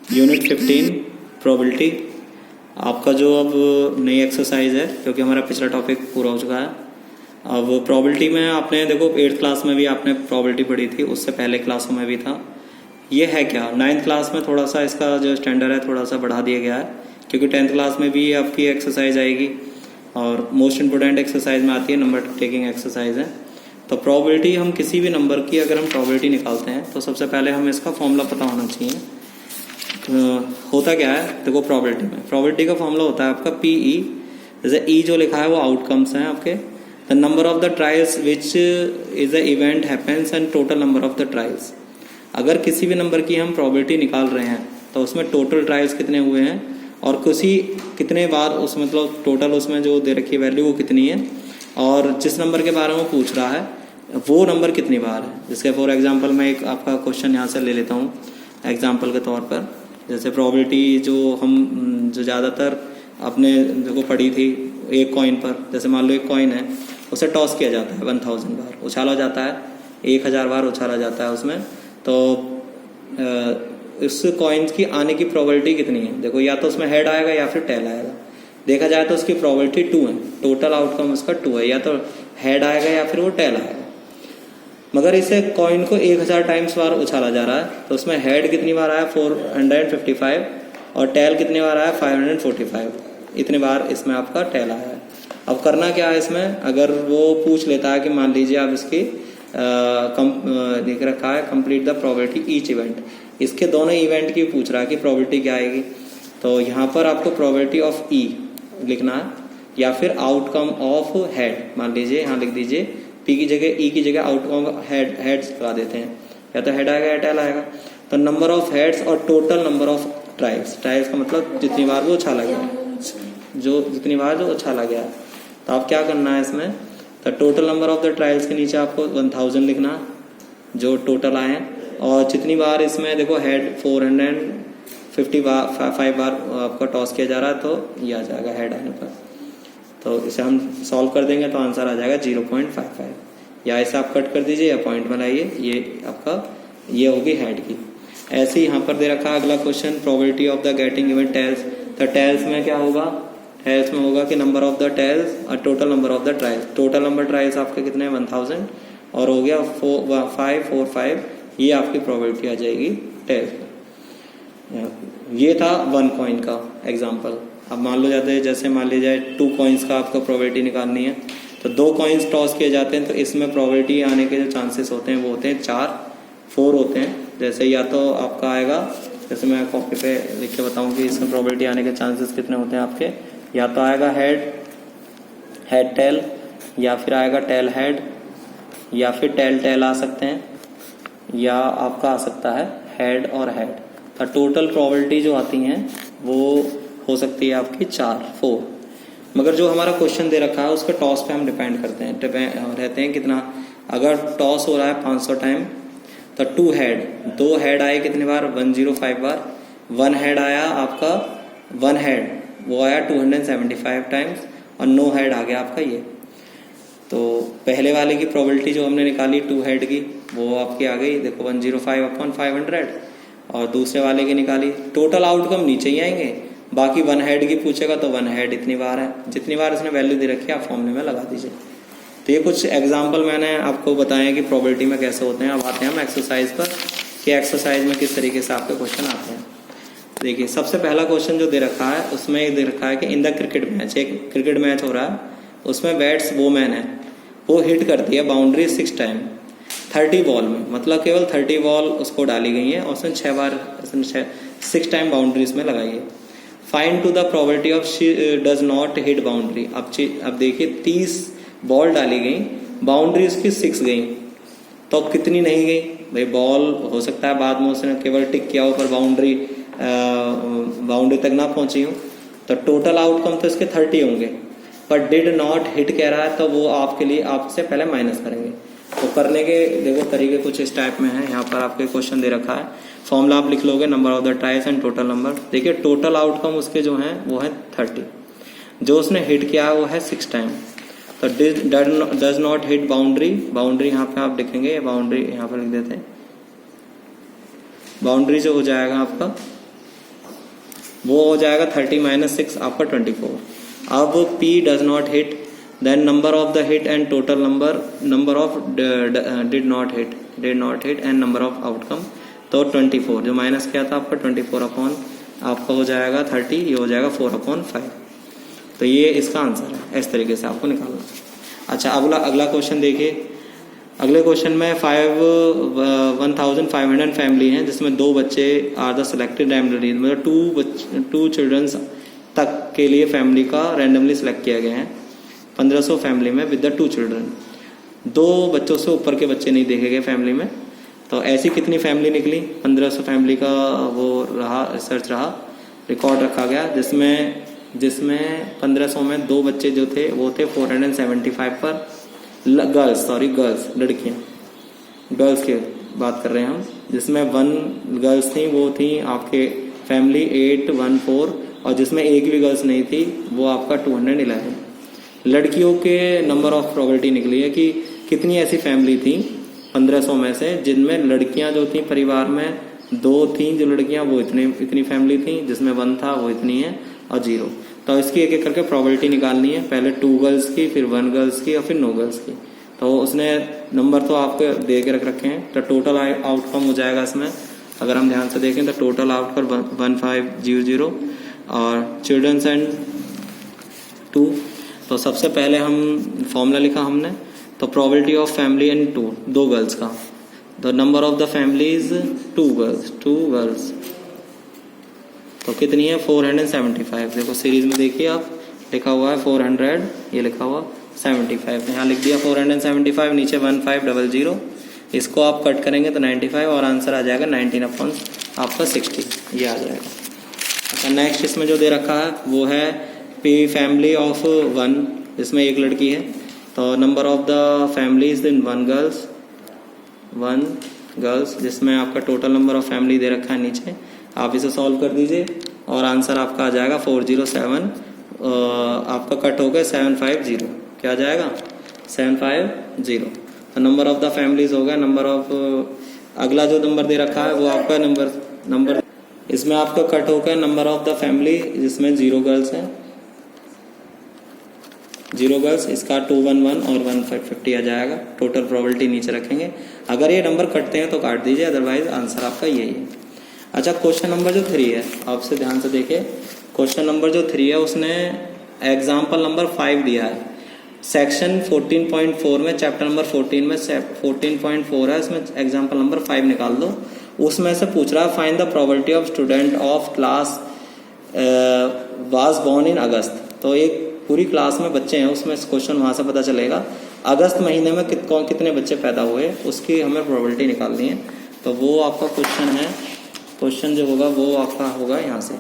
Unit 15 probability. आपका जो अब नई एक्सरसाइज है, क्योंकि हमारा पिछला टॉपिक पूरा हो चुका है। अब प्रोबेबिलिटी में आपने देखो 8th क्लास में भी आपने प्रोबेबिलिटी पढ़ी थी, उससे पहले क्लासों में भी था। ये है क्या, 9th क्लास में थोड़ा सा इसका जो स्टैंडर्ड है थोड़ा सा बढ़ा दिया गया है, क्योंकि 10th क्लास में भी आपकी एक्सरसाइज आएगी और मोस्ट इंपोर्टेंट एक्सरसाइज में आती है नंबर टेकिंग एक्सरसाइज है। तो प्रोबेबिलिटी, हम किसी भी नंबर की अगर हम प्रोबेबिलिटी निकालते हैं तो सबसे पहले हमें इसका फॉर्मूला पता होना चाहिए। होता क्या है देखो, प्रोबेबिलिटी का फॉर्मूला होता है आपका PE, जैसे E जो लिखा है वो आउटकम्स हैं आपके, the number of the trials which is the event happens and total number of the trials. अगर किसी भी नंबर की हम प्रोबेबिलिटी निकाल रहे हैं तो उसमें टोटल ट्रायल्स कितने हुए हैं और कितने बार उसमें, मतलब टोटल उसमें जो दे रखी वैल्यू वो कितनी है, और जिस नंबर के बारे में पूछ रहा है वो नंबर कितनी बार है। जिसके फॉर एग्जांपल मैं एक आपका क्वेश्चन यहाँ से ले लेता हूँ एग्जांपल के तौर पर। जैसे प्रोबेबिलिटी जो ज़्यादातर आपने देखो पढ़ी थी, एक कॉइन पर, जैसे मान लो एक कॉइन है, उसे टॉस किया जाता है 1000 बार, उछाला जाता है 1000 बार उछाला जाता है उसमें, तो इस कॉइन की आने की प्रोबेबिलिटी कितनी है। देखो या तो उसमें हेड आएगा या फिर टेल आएगा। देखा जाए तो उसकी प्रोबेबिलिटी 2 है, टोटल आउटकम उसका 2 है, या तो हेड आएगा या फिर वो टेल आएगा। मगर इसे कॉइन को 1000 टाइम्स बार उछाला जा रहा है, तो उसमें हेड कितनी बार आया 455 और टेल कितनी बार आया 545, इतनी बार इसमें आपका टेल आया है। अब करना क्या है इसमें, अगर वो पूछ लेता है कि मान लीजिए आप इसकी लिख रखा है complete the probability each event, इसके दोनों इवेंट की पूछ रहा है कि प्रोबेबिलिटी क्या आएगी, तो यहाँ पर आपको प्रोबेबिलिटी ऑफ E लिखना है या फिर आउटकम ऑफ हेड। मान लीजिए यहाँ लिख दीजिए P की जगह E की जगह आउटकम हेड्स लगा देते हैं, या तो हेड आएगा या टेल आएगा। तो नंबर ऑफ हेड्स और टोटल नंबर ऑफ ट्रायल्स का मतलब जितनी बार वो उछाला गया, जितनी बार जो उछाला गया। तो आप क्या करना है इसमें, तो total number of the trials के नीचे आपको 1000 लिखना जो टोटल आए हैं, और जितनी बार इसमें देखो हेड 455 बार आपका टॉस किया जा रहा है, तो ये आ जाएगा हेड आने पर। तो इसे हम सॉल्व कर देंगे तो आंसर आ जाएगा 0.55, या इसे आप कट कर दीजिए या पॉइंट बनाइए, ये आपका ये होगी हेड की। ऐसे ही यहाँ पर दे रखा है अगला question, probability of the getting event tails. तो टेल्स में क्या होगा, टेल्स में होगा कि नंबर ऑफ द टेल्स और total number of the trials. Total number trials आपके कितने हैं 1000, और हो गया 545, ये आपकी प्रोबेबिलिटी आ जाएगी टेल्स। ये था 1 कॉइन का एग्जाम्पल। अब मान लो जाते हैं, जैसे मान लीजिए 2 कॉइन्स का आपको प्रोबेबिलिटी निकालनी है, तो 2 कॉइन्स टॉस किए जाते हैं, तो इसमें प्रोबेबिलिटी आने के जो चांसेस होते हैं वो होते हैं 4 होते हैं। जैसे या तो आपका आएगा, जैसे मैं कॉपी पे लिख के बताऊं कि इसमें प्रोबेबिलिटी आने के चांसेस कितने होते हैं आपके, या तो आएगा हेड टेल, या फिर आएगा टेल हेड, या फिर टेल आ सकते हैं, या आपका आ सकता है हेड और हेड। तो टोटल प्रोबेबिलिटी जो आती हैं वो हो सकती है आपकी 4 मगर जो हमारा क्वेश्चन दे रखा है उसके टॉस पे हम डिपेंड करते हैं, रहते हैं कितना। अगर टॉस हो रहा है 500 टाइम, तो 2 हेड आए कितने बार 105 बार, 1 हेड आया आपका 1 हेड वो आया 275 टाइम्स, और 9 हेड आ गया आपका ये। तो पहले वाले की प्रोबेबिलिटी जो हमने निकाली 2 हेड की वो आपकी आ गई, देखो 105/500, और दूसरे वाले की निकाली। टोटल आउटकम नीचे ही आएंगे, बाकी 1 हेड की पूछेगा तो 1 हेड इतनी बार है, जितनी बार इसने वैल्यू दे रखी है आप फॉर्मूले में लगा दीजिए। तो ये कुछ एग्जाम्पल मैंने आपको बताया कि प्रोबेबिलिटी में कैसे होते हैं। अब आते हैं हम एक्सरसाइज पर कि एक्सरसाइज में किस तरीके से आपके क्वेश्चन आते हैं। देखिए सबसे पहला क्वेश्चन जो दे रखा है उसमें ये दे रखा है कि इन द क्रिकेट मैच, एक क्रिकेट मैच हो रहा है, उसमें बैट्समैन है, वो हिट करती है बाउंड्री 6 टाइम 30 बॉल में, मतलब केवल 30 बॉल उसको डाली गई है और उसने 6 टाइम बाउंड्रीज में लगाई है। Find to the probability of she does not hit boundary. अब देखिए 30 बॉल डाली गई, बाउंड्री उसकी 6 गई, तो कितनी नहीं गई भाई। बॉल हो सकता है बाद में उसने केवल टिक किया हो पर बाउंड्री तक ना पहुंची हो, तो टोटल आउटकम तो इसके 30 होंगे, पर डिड नॉट हिट कह रहा है तो वो आपके लिए आपसे पहले माइनस करेंगे। तो करने के देखो तरीके कुछ इस टाइप में है। यहाँ पर आपके क्वेश्चन दे रखा है, फॉर्मूला आप लिख लोगे number of the trials and total number. देखिए टोटल आउटकम उसके जो हैं वो है 30, जो उसने हिट किया है वो है 6 टाइम। तो डज नॉट हिट बाउंड्री यहाँ पे आप लिखेंगे, बाउंड्री यहाँ पर लिख देते हैं। बाउंड्री जो हो जाएगा आपका वो हो जाएगा 30 माइनस 6 आपका 24। अब P does not hit, then number of the hit and total number of did not hit and number of outcome. तो 24 जो माइनस किया था आपका 24 अपॉन आपका हो जाएगा 30, ये हो जाएगा 4/5। तो ये इसका आंसर है, इस तरीके से आपको निकालना। अच्छा अगला क्वेश्चन देखिए। अगले क्वेश्चन में 1500 फैमिली हैं जिसमें 2 बच्चे आर द सिलेक्टेड रैंडमली, मतलब 2 चिल्ड्रंस तक के लिए फैमिली का रैंडमली सिलेक्ट किया गया है 1500 फैमिली में विद द 2 चिल्ड्रन। 2 बच्चों से ऊपर के बच्चे नहीं देखे गए फैमिली में। तो ऐसी कितनी फैमिली निकली? 1500 फैमिली का वो रहा रिसर्च रहा, रिकॉर्ड रखा गया, जिसमें 1500 में 2 बच्चे जो थे वो थे 475 पर। गर्ल्स गर्ल्स की बात कर रहे हैं हम, जिसमें 1 गर्ल्स थी, वो थी आपके फैमिली 814, और जिसमें एक भी गर्ल्स नहीं थी वो आपका 211। लड़कियों के नंबर ऑफ प्रोबेबिलिटी निकली है कि कितनी ऐसी फैमिली थी 1500 में से जिनमें लड़कियां जो थी परिवार में 2 थी जो लड़कियां, वो इतनी फैमिली थी, जिसमें 1 था वो इतनी है और 0। तो इसकी एक एक करके प्रोबेबिलिटी निकालनी है, पहले 2 गर्ल्स की, फिर 1 गर्ल्स की और फिर नो गर्ल्स की। तो उसने नंबर तो आपको दे के रखे हैं। तो टोटल आउटकम हो जाएगा इसमें, अगर हम ध्यान से देखें तो टोटल आउटकम 1500 और चिल्ड्रंस एंड 2। तो सबसे पहले हम फॉर्मूला लिखा हमने, तो probability of family and 2 girls का, the number of the families 2 girls तो कितनी है 475। देखो सीरीज में देखिए आप, लिखा हुआ है 400, ये लिखा हुआ 75, यहाँ लिख दिया 475, नीचे 1500। इसको आप कट करेंगे तो 95 और आंसर आ जाएगा 19 आपका 60, ये आ जाएगा। अच्छा नेक्स्ट इसमें जो दे रखा है वो है पी फैमिली ऑफ 1, जिसमें एक लड़की है। तो number of the families in 1 girls, जिसमें आपका टोटल नंबर ऑफ फैमिली दे रखा है नीचे। आप इसे सॉल्व कर दीजिए और आंसर आपका आ जाएगा 407, आपका कट हो गया 750, क्या आ जाएगा 750। तो नंबर ऑफ द फैमिलीज हो गया, नंबर ऑफ अगला जो नंबर दे रखा है वो आपका नंबर इसमें आपका कट हो गया नंबर ऑफ द फैमिली, जिसमें 0 गर्ल्स है, 0 गर्ल्स, इसका 211 और 150 आ जाएगा। टोटल प्रोबेबिलिटी नीचे रखेंगे, अगर ये नंबर कटते हैं तो काट दीजिए, अदरवाइज आंसर आपका यही है। अच्छा क्वेश्चन नंबर जो 3 है, आपसे ध्यान से देखिए, क्वेश्चन नंबर जो 3 है उसने एग्जाम्पल नंबर 5 दिया है। सेक्शन 14.4 में चैप्टर नंबर 14 में 14.4 है, इसमें एग्जाम्पल नंबर 5 निकाल दो। उसमें से पूछ रहा है find the probability of student of class was born in August. तो एक पूरी क्लास में बच्चे हैं, उसमें क्वेश्चन वहां से पता चलेगा अगस्त महीने में कितने बच्चे पैदा हुए, उसकी हमें प्रोबेबिलिटी निकालनी है। तो वो आपका क्वेश्चन है, क्वेश्चन जो होगा वो आपका होगा यहाँ से।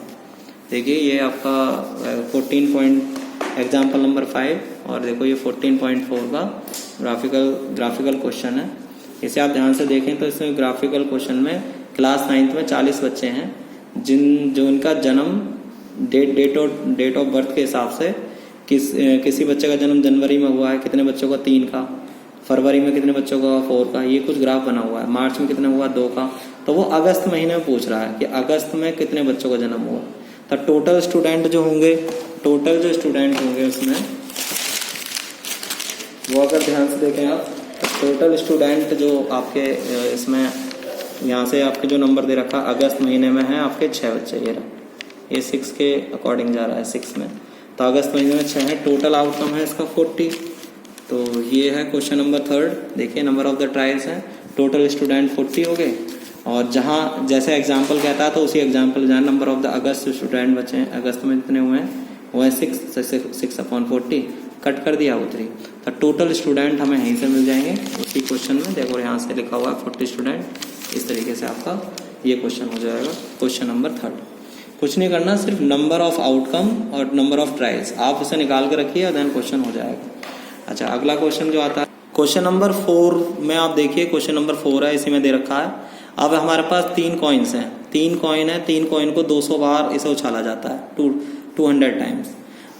देखिए ये आपका 14 एग्जाम्पल नंबर 5 और देखो ये 14.4 का ग्राफिकल क्वेश्चन है। इसे आप ध्यान से देखें तो इसमें ग्राफिकल क्वेश्चन में क्लास 9th में 40 बच्चे हैं जो इनका जन्म डेट ऑफ बर्थ के हिसाब से किसी बच्चे का जन्म जनवरी में हुआ है, कितने बच्चों का 3 का, फरवरी में कितने बच्चों का 4 का, ये कुछ ग्राफ बना हुआ है, मार्च में कितने हुआ 2 का। तो वो अगस्त महीने में पूछ रहा है कि अगस्त में कितने बच्चों का जन्म हुआ। तो टोटल स्टूडेंट जो होंगे उसमें वो अगर ध्यान से देखें आप, टोटल स्टूडेंट जो आपके इसमें यहाँ से आपके जो नंबर दे रखा अगस्त महीने में है आपके 6 बच्चे, ये 6 के अकॉर्डिंग जा रहा है 6 में। तो अगस्त महीने में 6 है, टोटल आउटकम है इसका 40। तो ये है क्वेश्चन नंबर 3। देखिए नंबर ऑफ द ट्रायल्स है, टोटल स्टूडेंट 40 हो गए, और जहाँ जैसे एग्जाम्पल कहता है तो उसी एग्जाम्पल जहाँ number of the August student बचे हैं अगस्त में जितने हुए हैं वो है 6/40, कट कर दिया वो 3। तो टोटल स्टूडेंट हमें यहीं से मिल जाएंगे उसी क्वेश्चन में। देखो यहाँ से लिखा हुआ है 40 स्टूडेंट, इस तरीके से आपका ये क्वेश्चन हो जाएगा क्वेश्चन नंबर 3। कुछ नहीं करना, सिर्फ नंबर ऑफ आउटकम और नंबर ऑफ ट्रायल्स आप उसे निकाल के रखिए और देन क्वेश्चन हो जाएगा। अच्छा अगला क्वेश्चन जो आता है क्वेश्चन नंबर 4 में आप देखिए, क्वेश्चन नंबर 4 है, इसी में दे रखा है। अब हमारे पास 3 कॉइन्स हैं, 3 कॉइन है, 3 कॉइन को 200 बार इसे उछाला जाता है 200 टाइम्स।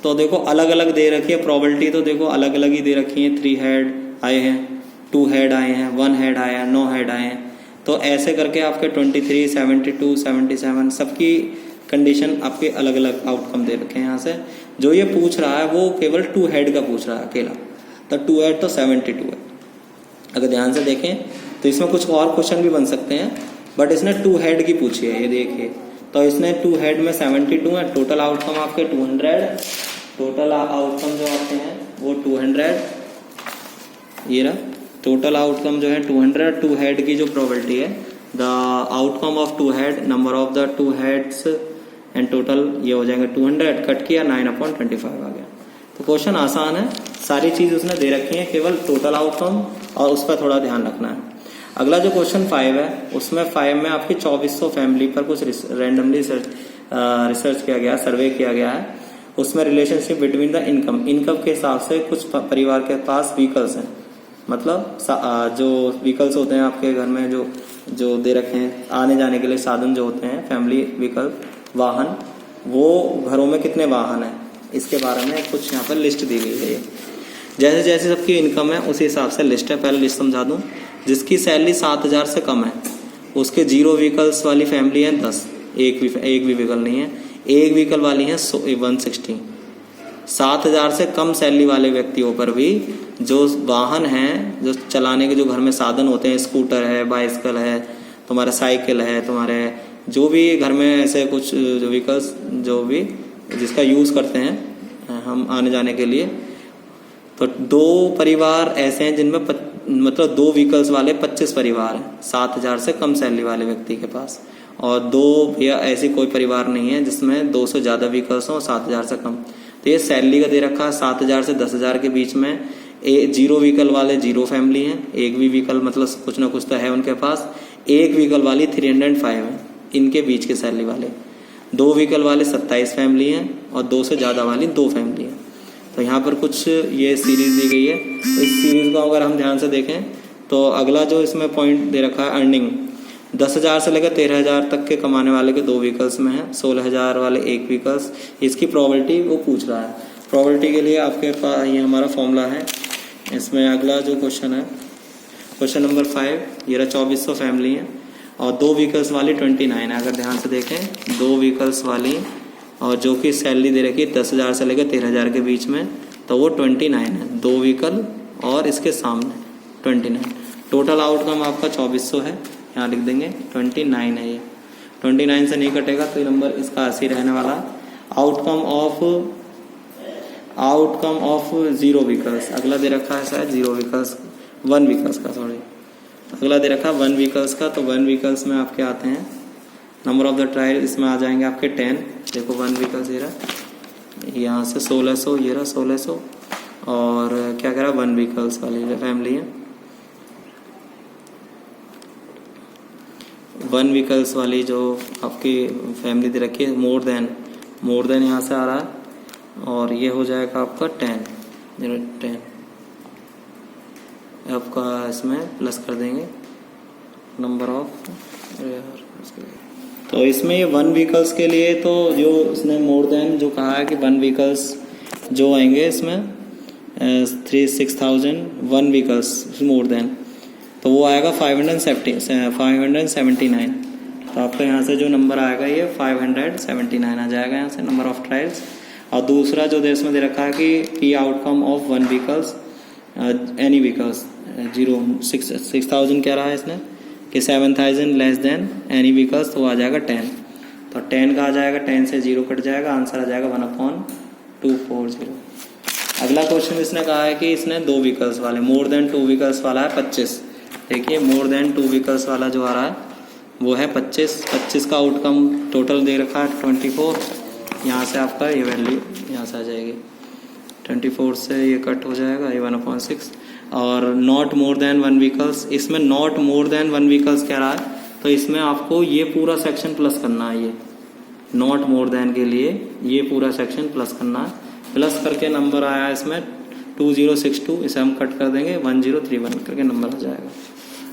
तो देखो अलग अलग दे रखी है प्रोबेबिलिटी, तो देखो अलग अलग ही दे रखी है। 3 हेड आए हैं, 2 हेड आए हैं, 1 हेड आया है, 9 हेड आए हैं। तो ऐसे करके आपके 23, 72, 77 सबकी कंडीशन आपके अलग अलग आउटकम दे रखे हैं यहाँ से। जो ये पूछ रहा है वो केवल 2 हेड का पूछ रहा है अकेला, तो 2 हेड तो 72 है। अगर ध्यान से देखें तो इसमें कुछ और क्वेश्चन भी बन सकते हैं, बट इसने 2 हेड की पूछी है, ये देखिए। तो इसने 2 हेड में 72 है, टोटल आउटकम आपके 200, टोटल आउटकम जो आपके हैं वो 200, ये रहा टोटल आउटकम जो है 200। 2 हेड की जो प्रोबेबिलिटी है, the outcome of 2 head, number of the 2 heads and total, ये हो जाएंगे 200, कट किया 9/25 आ गया। तो क्वेश्चन आसान है, सारी चीज उसने दे रखी है, केवल टोटल आउटकम और उस पर थोड़ा ध्यान रखना है। अगला जो क्वेश्चन 5 है, उसमें 5 में आपकी 2400 फैमिली पर कुछ रैंडमली रिसर्च किया गया, सर्वे किया गया है। उसमें रिलेशनशिप बिटवीन द इनकम के हिसाब से कुछ परिवार के पास व्हीकल्स हैं, मतलब जो व्हीकल्स होते हैं आपके घर में जो दे रखे हैं आने जाने के लिए साधन जो होते हैं, फैमिली व्हीकल, वाहन, वो घरों में कितने वाहन हैं, इसके बारे में कुछ यहाँ पर लिस्ट दी गई है। जैसे जैसे सबकी इनकम है उसी हिसाब से लिस्ट है। पहले लिस्ट समझा दूं। जिसकी सैलरी 7000 से कम है उसके 0 व्हीकल्स वाली फैमिली है 10, एक भी व्हीकल नहीं है। एक व्हीकल वाली है 160। 7000 से कम सैलरी वाले व्यक्तियों पर भी जो वाहन हैं, जो चलाने के जो घर में साधन होते हैं, स्कूटर है, बाइसिकल है, तुम्हारा साइकिल है, तुम्हारे जो भी घर में ऐसे कुछ जो व्हीकल्स जो भी जिसका यूज करते हैं हम आने जाने के लिए, तो 2 परिवार ऐसे हैं जिनमें मतलब 2 व्हीकल्स वाले 25 परिवार हैं 7000 से कम सैलरी वाले व्यक्ति के पास, और 2 या ऐसी कोई परिवार नहीं है जिसमें 2 से ज्यादा व्हीकल्स हो 7000 से कम। तो ये सैलरी का दे रखा है 7000 से 10,000 के बीच में। 0 व्हीकल वाले 0 फैमिली हैं, एक भी व्हीकल मतलब कुछ ना कुछ तो है उनके पास। एक व्हीकल वाली 305 है, इनके बीच के सैलरी वाले। 2 व्हीकल वाले 27 फैमिली हैं और 2 से ज्यादा वाली 2 फैमिली हैं। तो यहाँ पर कुछ ये सीरीज दी गई है। तो इस सीरीज को अगर हम ध्यान से देखें तो अगला जो इसमें पॉइंट दे रखा है अर्निंग, 10,000 से लेकर 13,000 तक के कमाने वाले के 2 व्हीकल्स में है, 16,000 वाले 1 व्हीकल्स। इसकी प्रोबेबिलिटी वो पूछ रहा है। प्रोबेबिलिटी के लिए आपके पास ये हमारा फॉर्मूला है। इसमें अगला जो क्वेश्चन है, क्वेश्चन नंबर 5, ये रहा 2400 फैमिली है और 2 व्हीकल्स वाली 29 है। अगर ध्यान से देखें 2 व्हीकल्स वाली और जो कि सैलरी दे रखी है 10,000 से लेकर 13,000 के बीच में, तो वो 29 है। 2 व्हीकल और इसके सामने 29। टोटल आउटकम आपका 2400 है, यहाँ लिख देंगे 29 है। ये 29 से नहीं कटेगा तो ये नंबर इसका 80 रहने वाला। आउटकम ऑफ 0 व्हीकल्स, अगला दे रखा है शायद 0 व्हीकल्स, 1 व्हीकल्स का, सॉरी अगला दे रखा 1 व्हीकल्स का। तो 1 व्हीकल्स में आपके आते हैं नंबर ऑफ द ट्रायल, इसमें आ जाएंगे आपके 10। देखो 1 व्हीकल्स ये रहा, यहाँ से 1600, ये रहा 1600, और क्या कह रहा 1 व्हीकल्स वाली जो फैमिली है, 1 व्हीकल्स वाली जो आपकी फैमिली दे रखी है, मोर देन यहाँ से आ रहा है, और ये हो जाएगा आपका 10 आपका इसमें प्लस कर देंगे नंबर ऑफ। तो इसमें ये 1 व्हीकल्स के लिए तो जो इसने मोर देन जो कहा है कि 1 व्हीकल्स जो आएंगे इसमें 6,000 1 व्हीकल्स मोर देन, तो वो आएगा 579। तो आपका यहाँ से जो नंबर आएगा ये 579 आ जाएगा यहाँ से नंबर ऑफ ट्रायल्स। और दूसरा जो देश में दे रखा है कि P outcome of 1 vehicles any vehicles 6,000 क्या रहा है इसने कि 7,000 लेस देन एनी व्हीकल्स, तो आ जाएगा 10। तो 10 का आ जाएगा, 10 से 0 कट जाएगा, आंसर आ जाएगा 1/240। अगला क्वेश्चन इसने कहा है कि इसने 2 व्हीकल्स वाले, मोर देन 2 व्हीकल्स वाला है 25। देखिए मोर देन 2 व्हीकल्स वाला जो आ रहा है वो है 25 का आउटकम टोटल दे रखा है 24। यहाँ से आपका ये वैल्यू यहाँ से आ जाएगी, 24 से ये कट हो जाएगा, ये 1/6। और नॉट मोर देन 1 व्हीकल्स, इसमें नॉट मोर देन 1 व्हीकल्स कह रहा है, तो इसमें आपको ये पूरा सेक्शन प्लस करना है। ये नॉट मोर देन के लिए ये पूरा सेक्शन प्लस करना है। प्लस करके नंबर आया इसमें 2062, इसे हम कट कर देंगे 1031 करके नंबर आ जाएगा।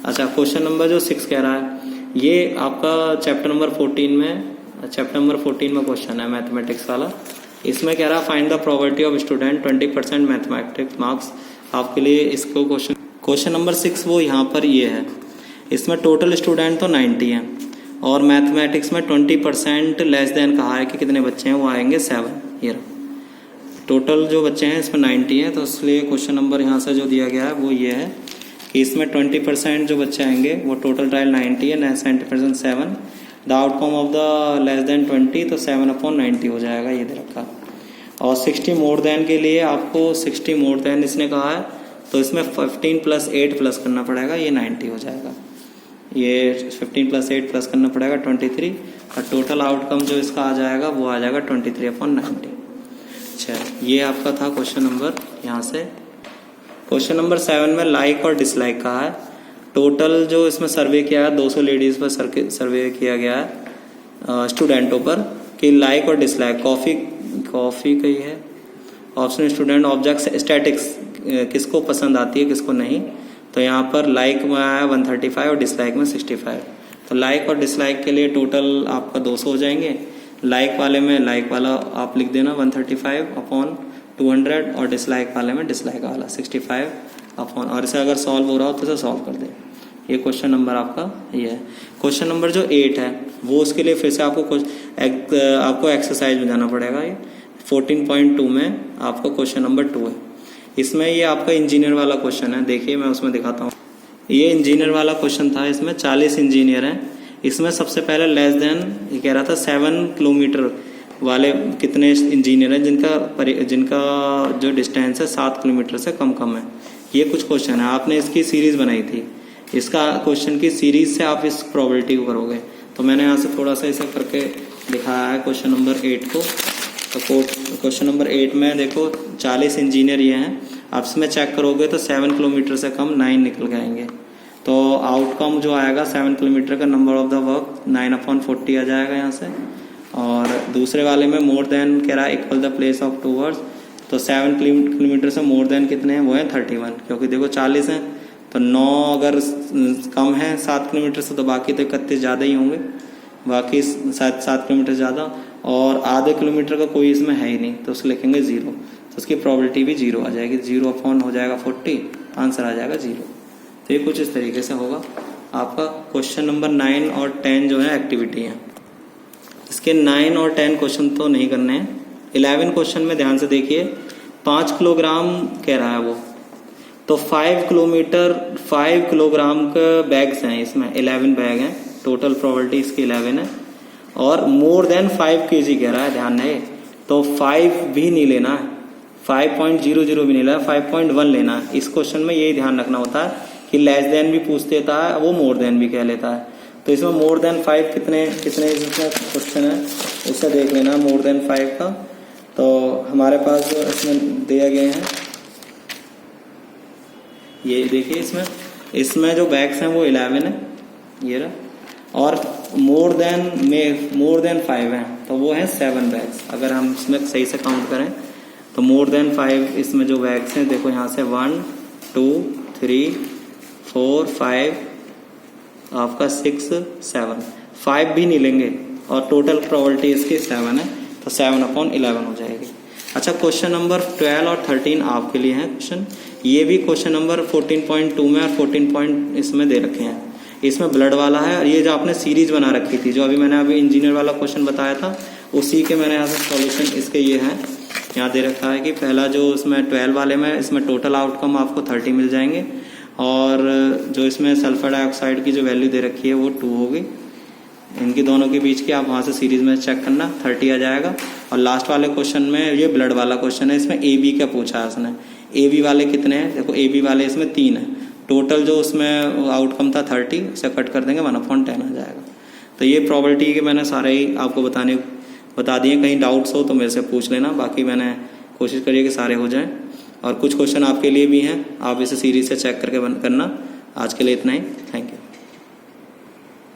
अच्छा, क्वेश्चन नंबर जो 6 कह रहा है, ये आपका चैप्टर नंबर 14 में क्वेश्चन है मैथमेटिक्स वाला। इसमें कह रहा है find the probability of student 20% mathematics marks. आपके लिए इसको क्वेश्चन नंबर 6 वो यहाँ पर ये है। इसमें टोटल स्टूडेंट तो 90 हैं, और मैथमेटिक्स में 20% लेस देन कहा है कि कितने बच्चे हैं, वो आएंगे 7। ये टोटल जो बच्चे हैं इसमें 90 हैं, तो इसलिए क्वेश्चन नंबर यहाँ से जो दिया गया है वो ये है कि इसमें 20% जो बच्चे आएंगे वो टोटल ट्रायल 90 है, 90% 7, the outcome of the less than 20, तो 7/90 हो जाएगा, ये दे रखा। और 60 मोर देन के लिए आपको 60 मोर देन इसने कहा है, तो इसमें 15 + 8 प्लस करना पड़ेगा, ये 90 हो जाएगा। ये 15 + 8 प्लस करना पड़ेगा 23, और टोटल आउटकम जो इसका आ जाएगा वो आ जाएगा 23/90। अच्छा, ये आपका था क्वेश्चन नंबर यहाँ से। क्वेश्चन नंबर 7 में लाइक और डिसलाइक का है। टोटल जो इसमें सर्वे किया है 200 लेडीज़ पर सर्वे किया गया है स्टूडेंटों पर कि लाइक और डिसलाइक कॉफ़ी कही है ऑप्शन स्टूडेंट ऑब्जेक्ट स्टैटिक्स किसको पसंद आती है किसको नहीं। तो यहाँ पर लाइक में आया 135 और डिसलाइक में 65। तो लाइक और डिसलाइक के लिए टोटल आपका 200 हो जाएंगे। लाइक वाले में लाइक वाला आप लिख देना 135/200 और डिसलाइक वाले में डिसलाइक वाला 65/, और इसे अगर सॉल्व हो रहा हो तो इसे सॉल्व कर दें। ये क्वेश्चन नंबर आपका ये है। क्वेश्चन नंबर जो 8 है वो उसके लिए फिर से आपको एक्सरसाइज में जाना पड़ेगा। ये 14.2 में आपका क्वेश्चन नंबर 2 है। इसमें ये आपका इंजीनियर वाला क्वेश्चन है। देखिए मैं उसमें दिखाता हूँ। ये इंजीनियर वाला क्वेश्चन था। इसमें 40 इंजीनियर हैं। इसमें सबसे पहले लेस देन ये कह रहा था 7 किलोमीटर वाले कितने इंजीनियर हैं जिनका जो डिस्टेंस है 7 किलोमीटर से कम है। ये कुछ क्वेश्चन है। आपने इसकी सीरीज बनाई थी। इसका क्वेश्चन की सीरीज से आप इस प्रोबेबिलिटी को करोगे। तो मैंने यहाँ से थोड़ा सा इसे करके दिखाया है क्वेश्चन नंबर 8 को। तो क्वेश्चन नंबर 8 में देखो 40 इंजीनियर ये हैं। आप इसमें चेक करोगे तो 7 किलोमीटर से कम 9 निकल के आएंगे। तो आउटकम जो आएगा 7 किलोमीटर का नंबर ऑफ द वर्क 9/40 आ जाएगा यहाँ से। और दूसरे वाले में मोर देन कह रहा है equal the place of 2 words. तो 7 किलोमीटर से मोर देन कितने हैं, वो हैं 31, क्योंकि देखो 40 हैं तो 9 अगर कम है 7 किलोमीटर से तो बाकी तो 31 ज़्यादा ही होंगे, बाकी 7 किलोमीटर ज़्यादा। और आधे किलोमीटर का कोई इसमें है ही नहीं तो उसको लिखेंगे 0, तो उसकी प्रोबेबिलिटी भी 0 आ जाएगी। 0 हो जाएगा 40, आंसर आ जाएगा 0। तो ये कुछ इस तरीके से होगा। आपका क्वेश्चन नंबर 9 और 10 जो है एक्टिविटी है। इसके 9 और 10 क्वेश्चन तो नहीं करने हैं। 11 क्वेश्चन में ध्यान से देखिए। 5 किलोग्राम कह रहा है वो, तो 5 किलोग्राम का बैग्स हैं इसमें। 11 बैग हैं, टोटल प्रोबेबिलिटी इसकी 11 है। और मोर देन 5 kg कह रहा है, ध्यान है। तो 5 भी नहीं लेना है, 5.00 भी नहीं लेना, 5.1 लेना है। इस क्वेश्चन में यही ध्यान रखना होता है कि लेस देन भी पूछ देता है, वो मोर देन भी कह लेता है। तो इसमें मोर देन 5 कितने इसमें क्वेश्चन है उससे देख लेना मोर देन 5 का। तो हमारे पास जो इसमें दिए गए हैं ये देखिए। इसमें जो बैग्स हैं वो 11 है, ये रहा। और मोर देन 5 हैं तो वो हैं 7 बैग्स। अगर हम इसमें सही से काउंट करें तो मोर देन 5 इसमें जो बैग्स हैं देखो यहाँ से 1 2 3 4 5 आपका 6 7, 5 भी नहीं लेंगे और टोटल प्रोबेबिलिटी इसकी 7 है, तो 7/11 हो जाएगी। अच्छा, क्वेश्चन नंबर 12 और 13 आपके लिए हैं क्वेश्चन। ये भी क्वेश्चन नंबर 14.2 में और 14 इसमें दे रखे हैं। इसमें ब्लड वाला है और ये जो आपने सीरीज बना रखी थी, जो अभी इंजीनियर वाला क्वेश्चन बताया था, उसी के मैंने यहाँ से सॉल्यूशन इसके ये हैं। यहाँ दे रखा है कि पहला जो इसमें 12 वाले में इसमें टोटल आउटकम आपको 30 मिल जाएंगे, और जो इसमें सल्फर डाइऑक्साइड की जो वैल्यू दे रखी है वो 2 होगी। इनकी दोनों के बीच की आप वहाँ से सीरीज में चेक करना, 30 आ जाएगा। और लास्ट वाले क्वेश्चन में ये ब्लड वाला क्वेश्चन है, इसमें AB का पूछा है उसने। AB वाले कितने हैं देखो, AB वाले इसमें 3 है। टोटल जो उसमें आउटकम था 30, उसे कट कर देंगे 1/10 आ जाएगा। तो ये प्रोबेबिलिटी के मैंने सारे ही आपको बता दिए। कहीं डाउट्स हो तो मेरे से पूछ लेना, बाकी मैंने कोशिश करिए कि सारे हो जाएं। और कुछ क्वेश्चन आपके लिए भी हैं, आप इसे सीरीज से चेक करके करना। आज के लिए इतना ही, थैंक यू।